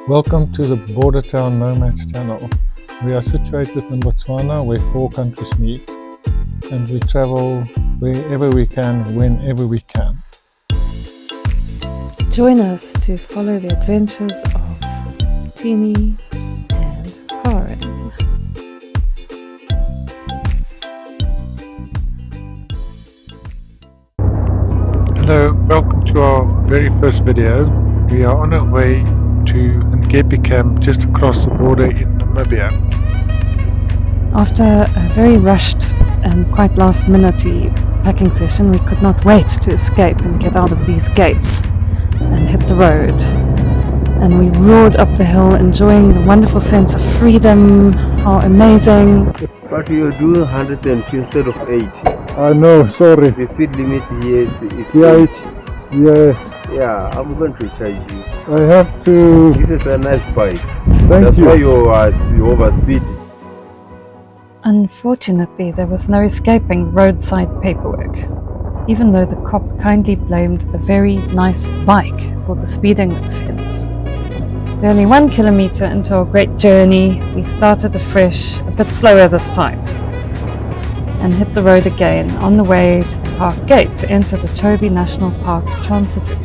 Welcome to the Border Town Nomads channel. We are situated in Botswana where four countries meet, and we travel wherever we can, whenever we can. Join us to follow the adventures of Tini and Karen. Hello, welcome to our very first video. We are on our way to Ngepi camp just across the border in Namibia. After a very rushed and quite last-minute packing session, we could not wait to escape and get out of these gates and hit the road. And we roared up the hill, enjoying the wonderful sense of freedom. How amazing. But you're doing 102 instead of 80. I know, sorry. The speed limit here is 8. 80. Yes. Yeah, I'm going to charge you. I have to. This is a nice bike. Thank you. That's why you overspeeding. Unfortunately, there was no escaping roadside paperwork, even though the cop kindly blamed the very nice bike for the speeding offence. Barely 1 kilometre into our great journey, we started afresh, a bit slower this time, and hit the road again on the way to the park gate to enter the Chobe National Park transit route.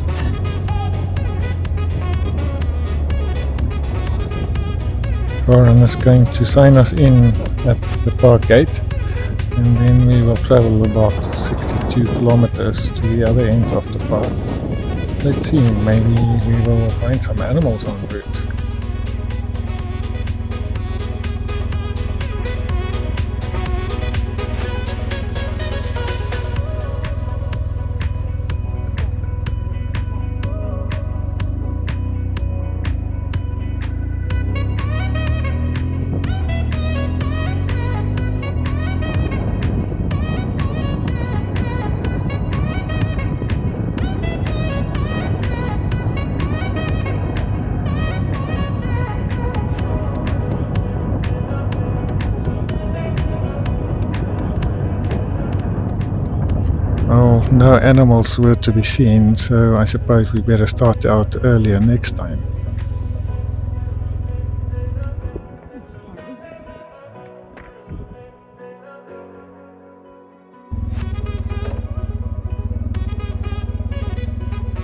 Karen is going to sign us in at the park gate, and then we will travel about 62 kilometers to the other end of the park. Let's see, maybe we will find some animals on the route. Oh, no animals were to be seen, so I suppose we better start out earlier next time.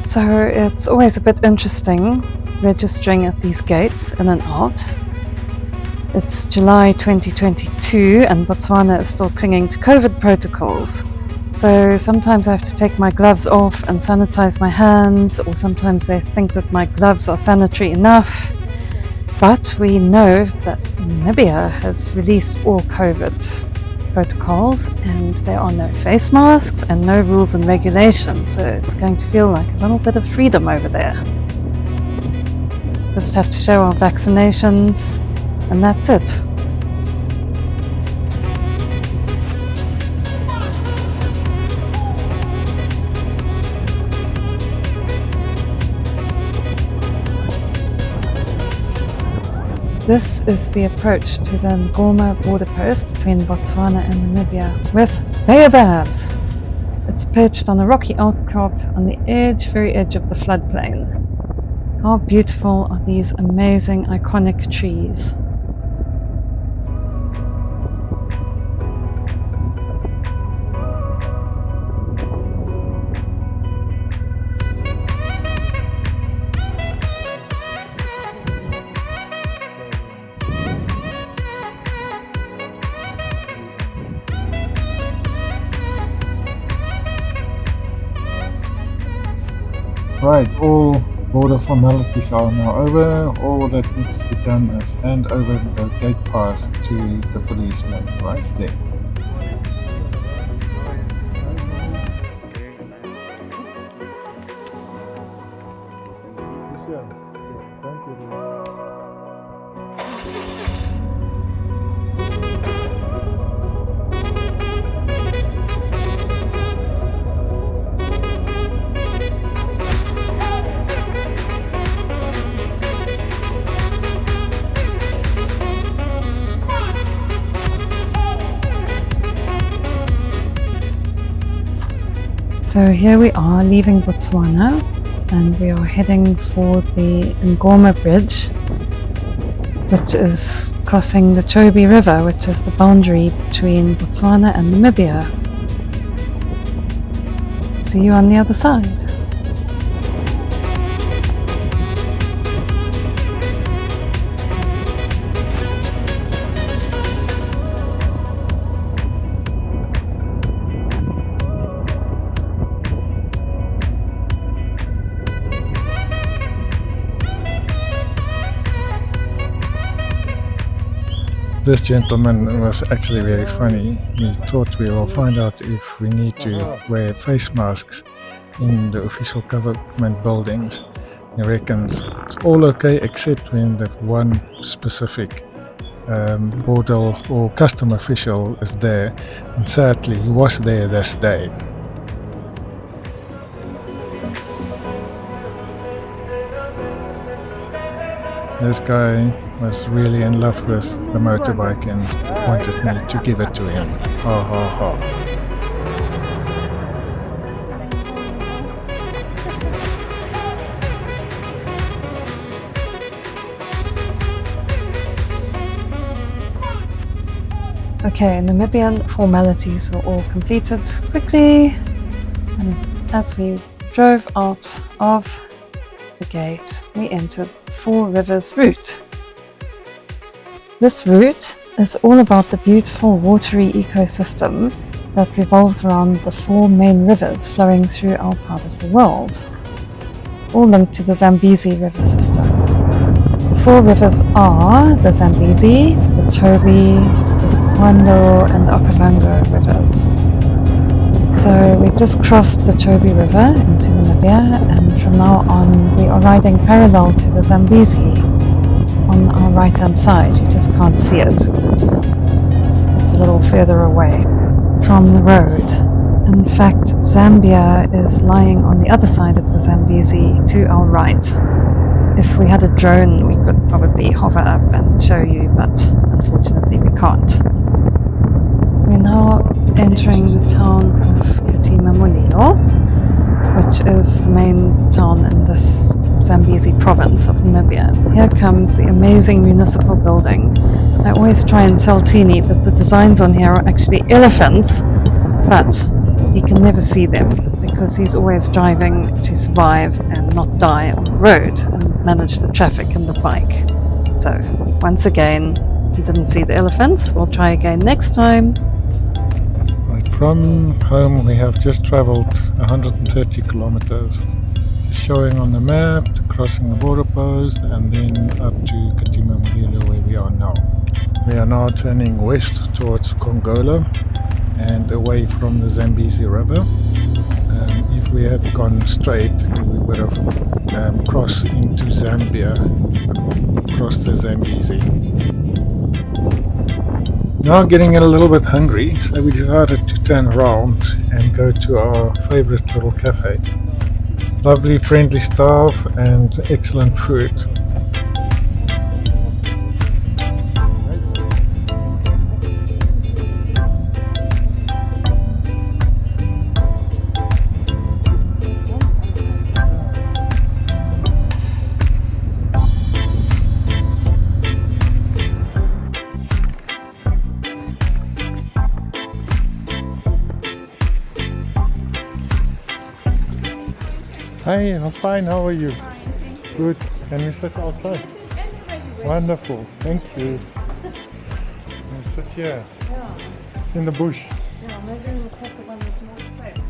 So it's always a bit interesting registering at these gates in and out. It's July 2022 and Botswana is still clinging to COVID protocols. So sometimes I have to take my gloves off and sanitize my hands, or sometimes they think that my gloves are sanitary enough. But we know that Namibia has released all COVID protocols and there are no face masks and no rules and regulations, so it's going to feel like a little bit of freedom over there. Just have to show our vaccinations and that's it. This is the approach to the Ngoma border post between Botswana and Namibia with baobabs. It's perched on a rocky outcrop on the very edge of the floodplain. How beautiful are these amazing, iconic trees. Right, all border formalities are now over. All that needs to be done is hand over the gate pass to the policeman right there. So here we are leaving Botswana and we are heading for the Ngoma Bridge, which is crossing the Chobe River, which is the boundary between Botswana and Namibia. See you on the other side. This gentleman was actually very funny. We thought we will find out if we need to wear face masks in the official government buildings. He reckons it's all okay except when the one specific border or custom official is there, and sadly he was there this day. This guy was really in love with the motorbike and wanted me to give it to him. Ha ha ha. Okay, Namibian formalities were all completed quickly, and as we drove out of the gate, we entered the Four Rivers route. This route is all about the beautiful watery ecosystem that revolves around the four main rivers flowing through our part of the world, all linked to the Zambezi river system. The four rivers are the Zambezi, the Chobe, the Kwando and the Okavango rivers. So we've just crossed the Chobe River into Namibia, and from now on we are riding parallel to the Zambezi on our right hand side. You just can't see it because it's a little further away from the road. In fact, Zambia is lying on the other side of the Zambezi to our right. If we had a drone we could probably hover up and show you, but unfortunately we can't. We're now entering the town of Katima Mulilo, which is the main town in this Zambezi province of Namibia. Here comes the amazing municipal building. I always try and tell Tini that the designs on here are actually elephants, but he can never see them because he's always driving to survive and not die on the road and manage the traffic and the bike. So once again, he didn't see the elephants. We'll try again next time. From home we have just traveled 130 kilometers, showing on the map, crossing the border post, and then up to Katima Mulilo where we are now. We are now turning west towards Kongola and away from the Zambezi River. If we had gone straight, we would have crossed into Zambia, across the Zambezi. Now getting a little bit hungry, so we decided to turn around and go to our favorite little cafe. Lovely, friendly staff and excellent food. Hi, I'm fine. How are you? Good. Can we sit outside? Wonderful. Thank you. We'll sit here. In the bush. Yeah, maybe we'll take the one with more space.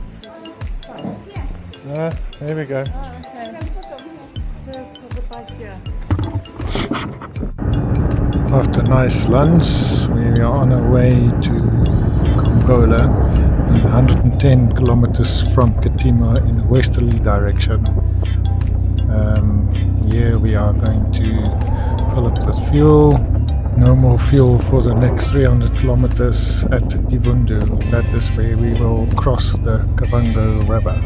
Ah, there we go. After a nice lunch, we are on our way to Kongola, 110 kilometers from Katima in a westerly direction. Here we are going to fill up with fuel. No more fuel for the next 300 kilometers at Divundu. That is where we will cross the Okavango River.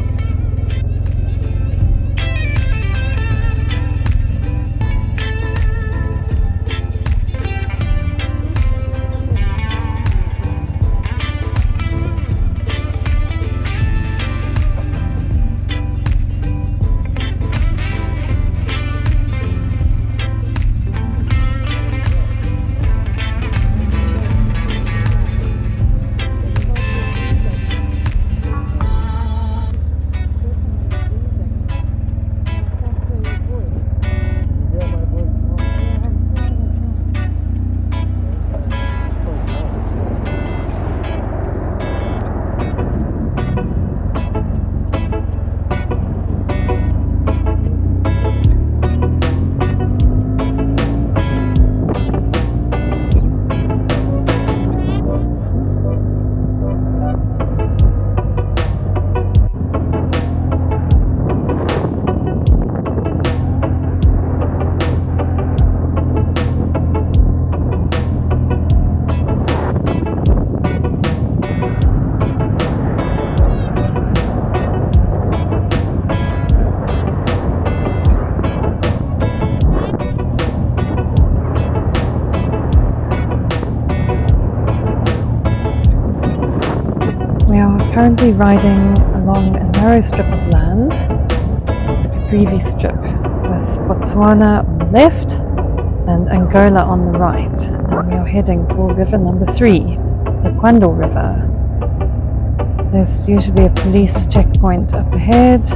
currently riding along a narrow strip of land, the Ngepi strip, with Botswana on the left and Angola on the right, and we are heading for river number 3, the Kwando River. There's usually a police checkpoint up ahead.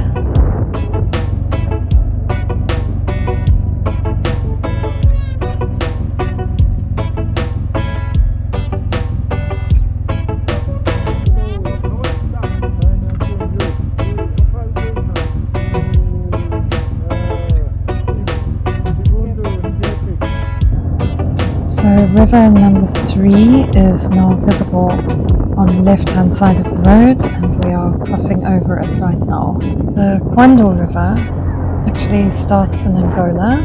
So river number 3 is now visible on the left hand side of the road, and we are crossing over it right now. The Kwando River actually starts in Angola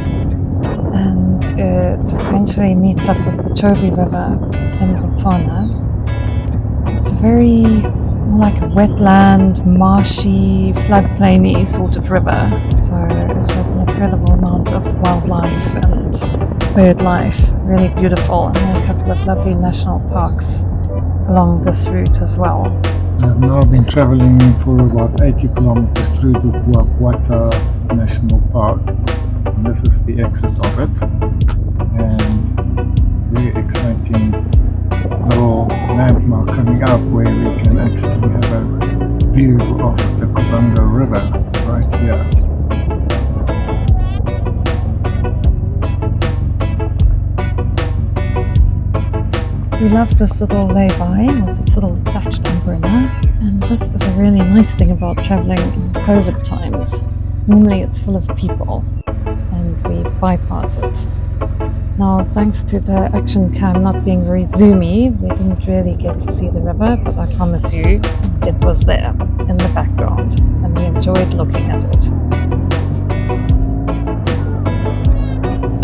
and it eventually meets up with the Chobe River in Botswana. It's a very more like a wetland, marshy, floodplainy sort of river, so it has an incredible amount of wildlife and bird life, really beautiful, and there are a couple of lovely national parks along this route as well. I've now been traveling for about 80 kilometers through the Wata National Park, and this is the exit of it, and very exciting little landmark coming up where we can actually have a view of the Kwando River right here. We love this little lay-by with this little thatched umbrella, and this is a really nice thing about travelling in COVID times. Normally it's full of people and we bypass it. Now, thanks to the action cam not being very zoomy, we didn't really get to see the river, but I promise you it was there in the background and we enjoyed looking at it.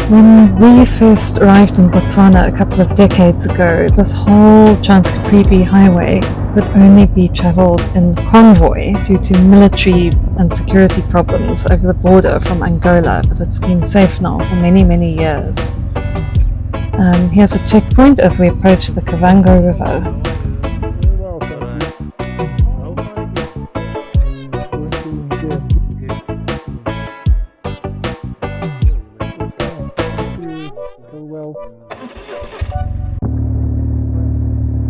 When we first arrived in Botswana a couple of decades ago, this whole Trans-Caprivi highway could only be travelled in convoy due to military and security problems over the border from Angola, but it's been safe now for many, many years. Here's a checkpoint as we approach the Kwando River.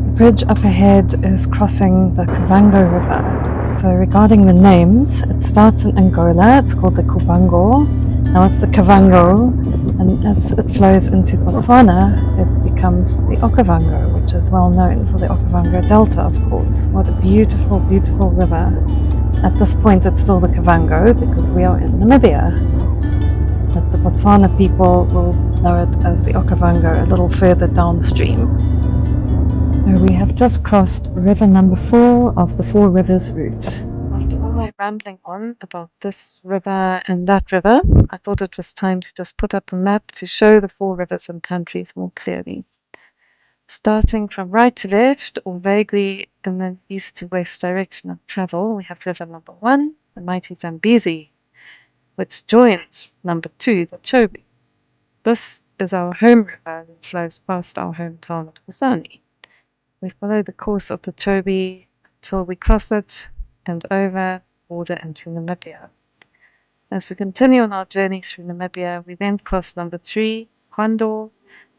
The bridge up ahead is crossing the Kwando River. So regarding the names, it starts in Angola, it's called the Kubango. Now it's the Kwando, and as it flows into Botswana, it becomes the Okavango, which is well known for the Okavango Delta, of course. What a beautiful, beautiful river. At this point it's still the Kwando because we are in Namibia. But the Botswana people will know it as the Okavango a little further downstream. So we have just crossed river number 4 of the Four Rivers route. After all my rambling on about this river and that river, I thought it was time to just put up a map to show the 4 rivers and countries more clearly. Starting from right to left, or vaguely in the east to west direction of travel, we have river number 1, the mighty Zambezi, which joins number 2, the Chobe. This is our home river that flows past our hometown of Kusani. We follow the course of the Chobe till we cross it and over border into Namibia. As we continue on our journey through Namibia, we then cross number 3, Kwando,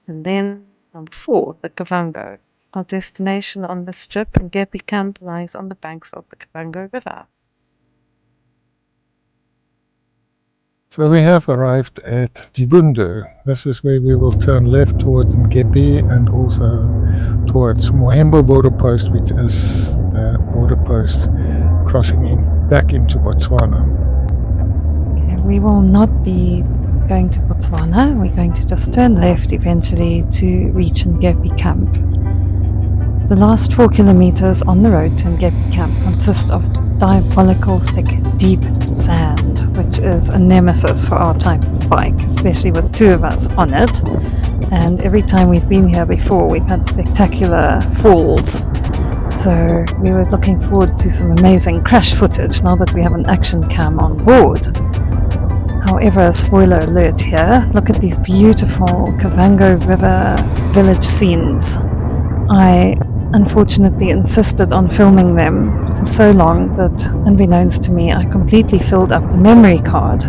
and then number 4, the Kwando. Our destination on this trip, Ngepi camp, lies on the banks of the Kwando River. So we have arrived at Jibundu. This is where we will turn left towards Ngepi and also towards Mohembo border post, which is the border post crossing back into Botswana. Okay, we will not be going to Botswana. We're going to just turn left eventually to reach Ngepi camp. The last 4 kilometers on the road to Ngepi camp consist of diabolical thick, deep sand, which is a nemesis for our type of bike, especially with 2 of us on it. And every time we've been here before, we've had spectacular falls. So we were looking forward to some amazing crash footage now that we have an action cam on board. However, spoiler alert here, look at these beautiful Kwando River village scenes. I unfortunately insisted on filming them for so long that, unbeknownst to me, I completely filled up the memory card